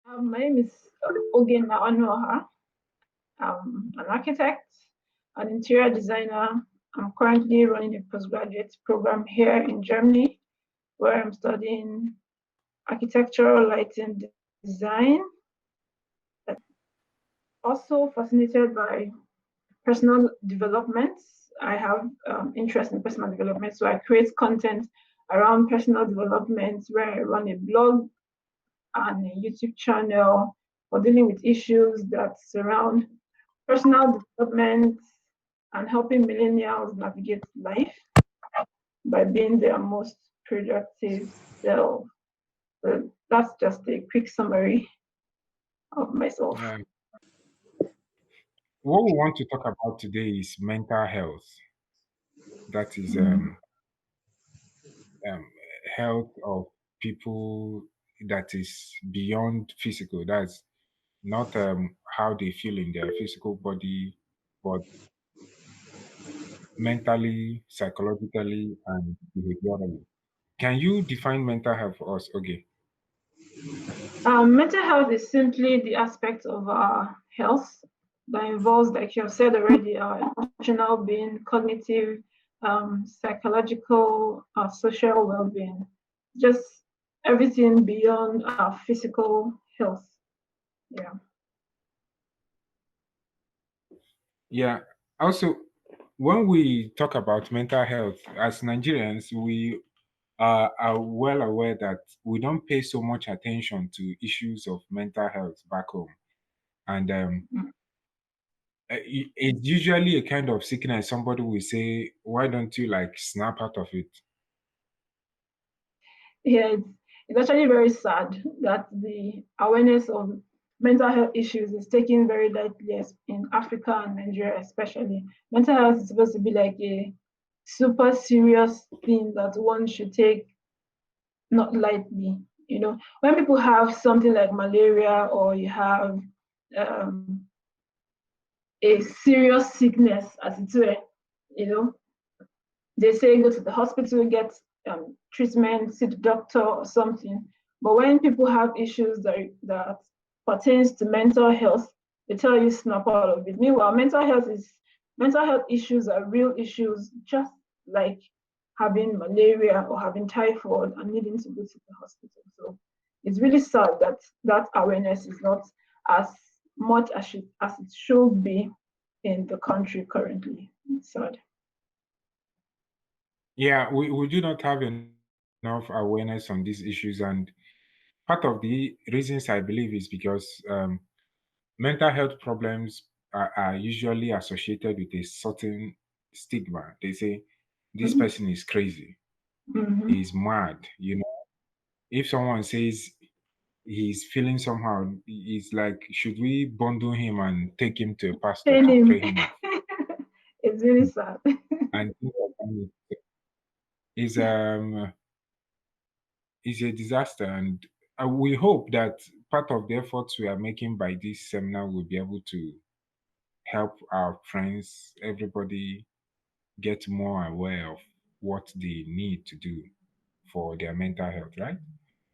My name is Ogena Onoha. I'm an architect, an interior designer. I'm currently running a postgraduate program here in Germany, where I'm studying architectural lighting design. Also fascinated by personal development. I have interest in personal development, so I create content around personal development where I run a blog and a YouTube channel for dealing with issues that surround personal development and helping millennials navigate life by being their most productive self. So that's just a quick summary of myself. Yeah. What we want to talk about today is mental health. That is um, health of people that is beyond physical. That's not how they feel in their physical body, but mentally, psychologically, and behaviorally. Can you define mental health for us? Okay. Mental health is simply the aspect of our health that involves, like you have said already, our emotional being, cognitive, psychological, social well being, just everything beyond our physical health. Yeah. Yeah. Also, when we talk about mental health as Nigerians, we are well aware that we don't pay so much attention to issues of mental health back home. And it's usually a kind of sickness. Somebody will say, why don't you like snap out of it? Yeah, it's actually very sad that the awareness of mental health issues is taken very lightly in Africa and Nigeria, especially. Mental health is supposed to be like a super serious thing that one should take not lightly. When people have something like malaria or you have um, a serious sickness, as it were, you know, they say go to the hospital, get treatment, see the doctor or something. But when people have issues that pertains to mental health, they tell you snap out of it. Meanwhile, mental health issues are real issues, just like having malaria or having typhoid and needing to go to the hospital. So it's really sad that that awareness is not as much as it should be in the country currently. It's sad. Yeah, we do not have enough awareness on these issues. And part of the reasons I believe is because mental health problems are usually associated with a certain stigma. They say this Mhm. person is crazy, Mhm. he's mad. If someone says he's feeling somehow, it's like, should we bundle him and take him to a pastor Pain to him. pray him off? It's really sad. And things like that is is a disaster. And we hope that part of the efforts we are making by this seminar will be able to help our friends, everybody get more aware of what they need to do for their mental health, right?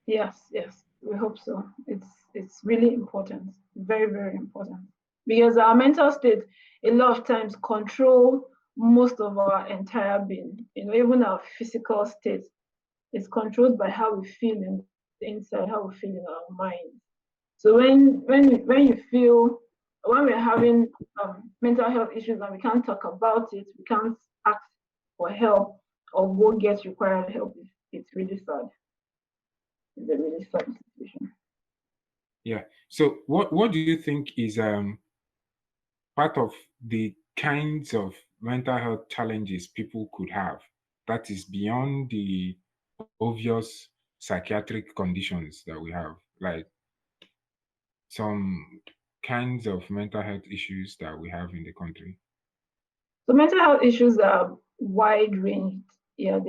Yes, yes, we hope so. It's really important, very very important, because our mental state a lot of times control most of our entire being. Even our physical state is controlled by how we feel in the inside, how we feel in our mind. So when you feel when we're having mental health issues and we can't talk about it, we can't ask for help or go get required help. It's really sad. It's a really sad situation. Yeah. So what do you think is part of the kinds of mental health challenges people could have that is beyond the obvious psychiatric conditions that we have, like some kinds of mental health issues that we have in the country? So mental health issues are wide range. Yeah,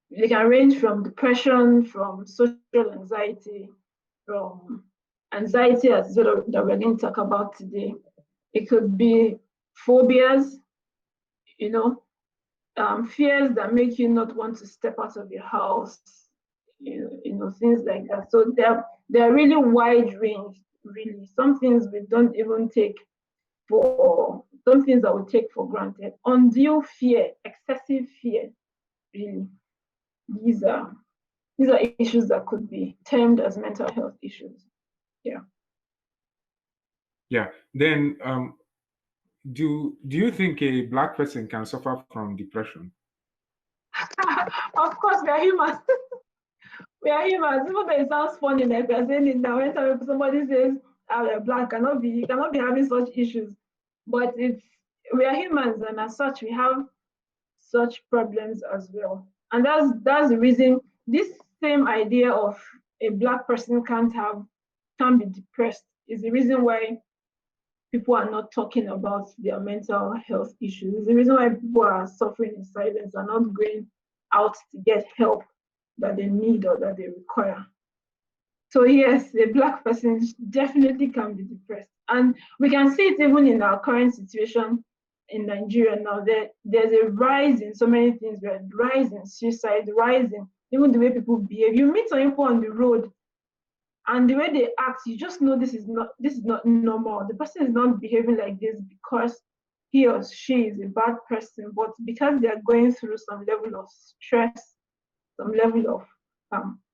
they can range from depression, from social anxiety, from anxiety as well that we're going to talk about today. It could be phobias, you know, fears that make you not want to step out of your house. things like that. So they're really wide range. Really, some things we don't even take for some things that we take for granted. Undue fear, excessive fear, really. These are these are issues that could be termed as mental health issues. Yeah. Yeah. Then, do you think a Black person can suffer from depression? Of course, we are humans. We are humans. Even though it sounds funny, like we are saying it now, when somebody says, "I'm Black," cannot be having such issues. But it's we are humans, and as such, we have such problems as well. And that's the reason this same idea of a Black person can't be depressed is the reason why people are not talking about their mental health issues. It's the reason why people are suffering in silence and not going out to get help that they need or that they require. So yes, a Black person definitely can be depressed. And we can see it even in our current situation in Nigeria now. There's a rise in so many things, right? Rise in suicide, rise in even the way people behave. You meet some people on the road and the way they act, you just know this is not normal. The person is not behaving like this because he or she is a bad person, but because they are going through some level of stress, some level of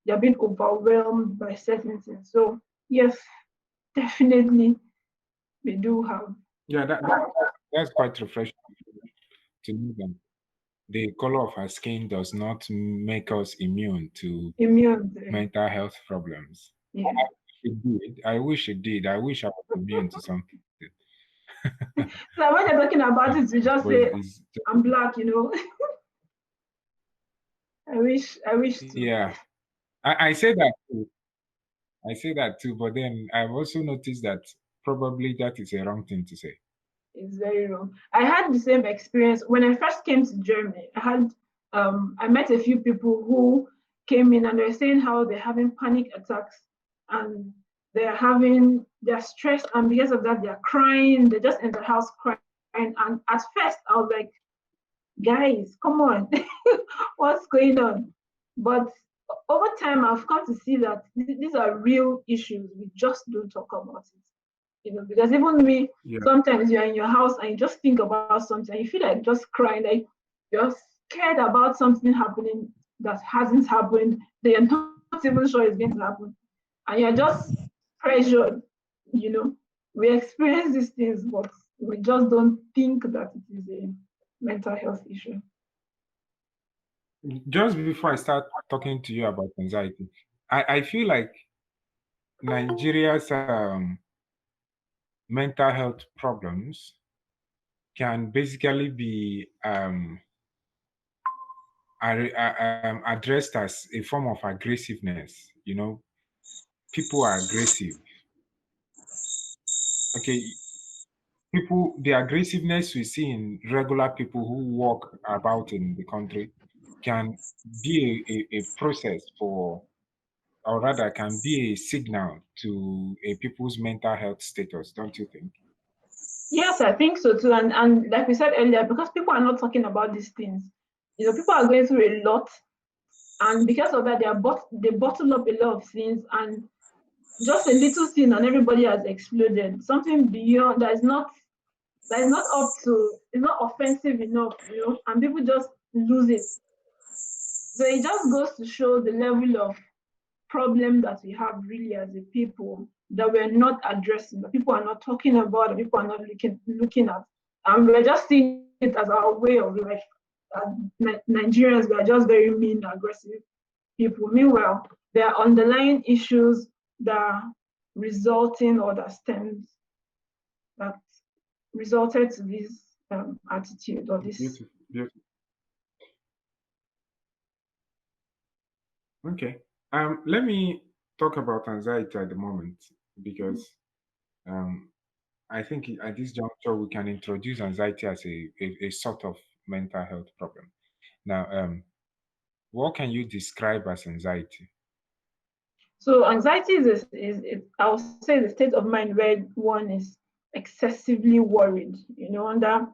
they're being overwhelmed by certain things. So yes, definitely we do have Yeah, that's quite refreshing to know that the color of our skin does not make us immune to immune. mental health problems. Yeah. It did. I wish it did. I wish I was immune to something. So when you're talking about it, you just But say it's I'm Black. I wish to. yeah. I say that too. I say that too, but then I've also noticed that probably that is a wrong thing to say. It's very wrong. I had the same experience when I first came to Germany. I met a few people who came in and they're saying how they're having panic attacks and they're stressed and because of that they're crying. They just in the house crying. And at first I was like, guys, come on, what's going on? But over time I've come to see that these are real issues. We just don't talk about it. Because even me, Yeah. sometimes you're in your house and you just think about something, you feel like just crying, like you're scared about something happening that hasn't happened, that you're not even sure it's going to happen, and you're just pressured. You know, we experience these things, but we just don't think that it is a mental health issue. Just before I start talking to you about anxiety, I feel like Nigeria's mental health problems can basically be addressed as a form of aggressiveness. People are aggressive. Okay, the aggressiveness we see in regular people who walk about in the country can be a process for, or rather, can be a signal to a people's mental health status, don't you think? Yes, I think so too. And like we said earlier, because people are not talking about these things, people are going through a lot, and because of that, they bottle up a lot of things, and just a little thing, and everybody has exploded. Something beyond that is not up to, it's not offensive enough, and people just lose it. So it just goes to show the level of problem that we have really as a people that we're not addressing, that people are not talking about, that people are not looking at. And we're just seeing it as our way of life. Nigerians, we are just very mean, aggressive people. Meanwhile, there are underlying issues that are resulting or that resulted to this attitude or this. Beautiful, beautiful. Okay. Let me talk about anxiety at the moment because um, I think at this juncture we can introduce anxiety as a sort of mental health problem. Now, what can you describe as anxiety? So anxiety I would say the state of mind where one is excessively worried, under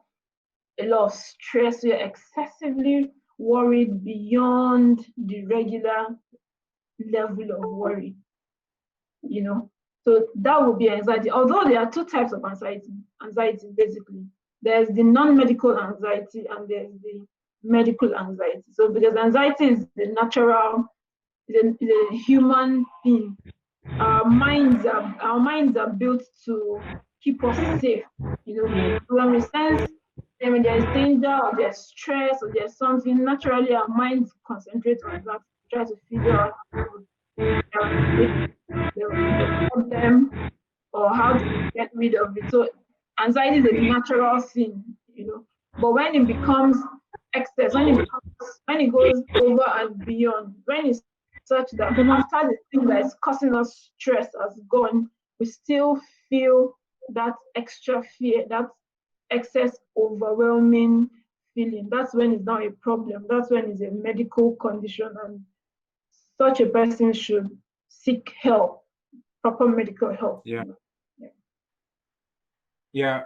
a lot of stress. You're excessively worried beyond the regular level of worry, you know. So that would be anxiety. Although there are two types of anxiety. Anxiety basically, there's the non-medical anxiety and there's the medical anxiety. So because anxiety is the natural, is a human thing. Our minds are built to keep us safe. When we sense when there is danger or there's stress or there's something, naturally our minds concentrate on that, try to figure out the problem or how to get rid of it. So anxiety is a natural thing. But when it becomes excess, when it goes over and beyond, when it's such that after the thing that is causing us stress has gone, we still feel that extra fear, that excess overwhelming feeling. That's when it's not a problem. That's when it's a medical condition, and such a person should seek help, proper medical help. Yeah. Yeah.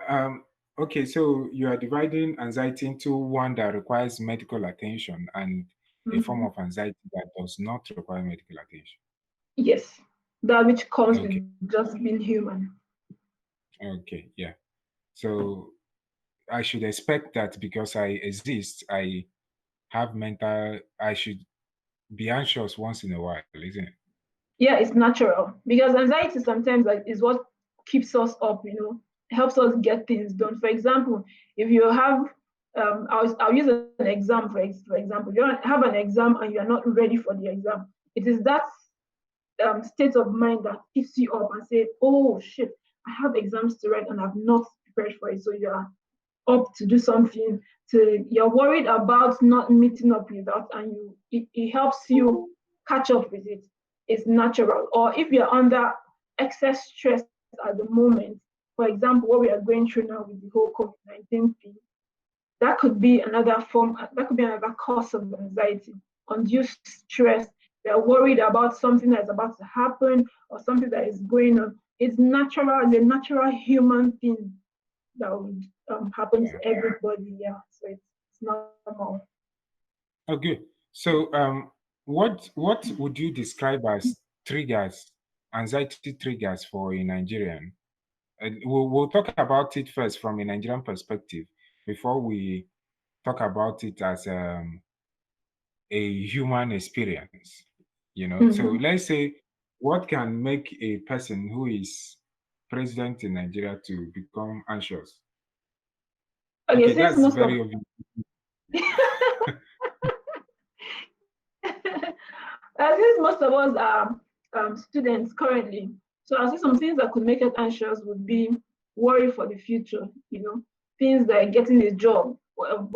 Okay. So you are dividing anxiety into one that requires medical attention and a form of anxiety that does not require medical attention. Yes, that which comes Okay. with just being human. Okay. Yeah. So I should expect that because I exist, I should be anxious once in a while, isn't it? Yeah, it's natural because anxiety sometimes is what keeps us up, helps us get things done. For example, if you have, I'll use an exam for example. If you have an exam and you are not ready for the exam, it is that state of mind that keeps you up and say, oh shit, I have exams to write and I've not prepared for it. So you are up to do something, you're worried about not meeting up with that, and it helps you catch up with it. It's natural. Or if you're under excess stress at the moment, for example, what we are going through now with the whole COVID-19 thing, that could be another cause of anxiety, undue stress. They're worried about something that's about to happen or something that is going on. It's natural, the natural human thing that would happen to everybody. Yeah, so it's normal. Okay. So what would you describe as triggers, anxiety triggers for a Nigerian? And we'll talk about it first from a Nigerian perspective before we talk about it as a human experience. So let's say what can make a person who is president in Nigeria to become anxious? Okay, Okay, since that's most of very obvious. since most of us are students currently, so I see some things that could make us anxious would be worry for the future. Things like getting a job,